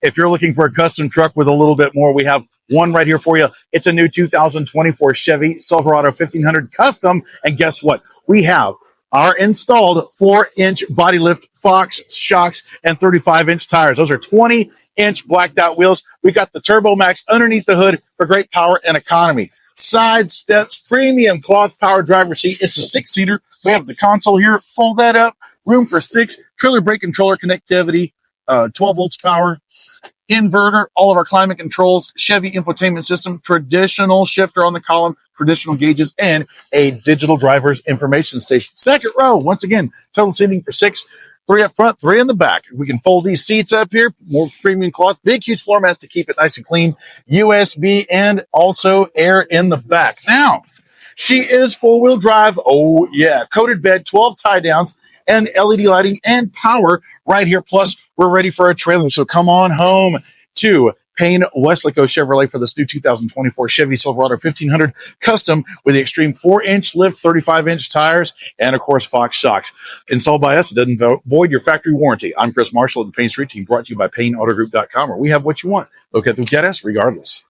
If you're looking for a custom truck with a little bit more, we have one right here for you. It's a new 2024 Chevy Silverado 1500 Custom. And guess what? We have our installed 4-inch body lift Fox shocks and 35-inch tires. Those are 20-inch blacked out wheels. We got the Turbo Max underneath the hood for great power and economy. Side steps, premium cloth power driver seat. It's a 6-seater. We have the console here. Fold that up. Room for 6. Trailer brake controller connectivity. 12 volts power. Inverter, all of our climate controls, Chevy infotainment system, traditional shifter on the column, traditional gauges, and a digital driver's information station. Second row, once again, total seating for 6, 3 up front, 3 in the back. We can fold these seats up here, more premium cloth, big, huge floor mats to keep it nice and clean, USB, and also air in the back. Now, she is four-wheel drive. Oh, yeah. Coated bed, 12 tie-downs, and LED lighting and power right here. Plus, we're ready for a trailer. So come on home to Payne Weslaco Chevrolet for this new 2024 Chevy Silverado 1500 Custom with the extreme 4-inch lift, 35-inch tires, and, of course, Fox shocks. Installed by us, it doesn't void your factory warranty. I'm Chris Marshall of the Payne Street Team, brought to you by PayneAutoGroup.com, where we have what you want. Lo que tu quieres, regardless.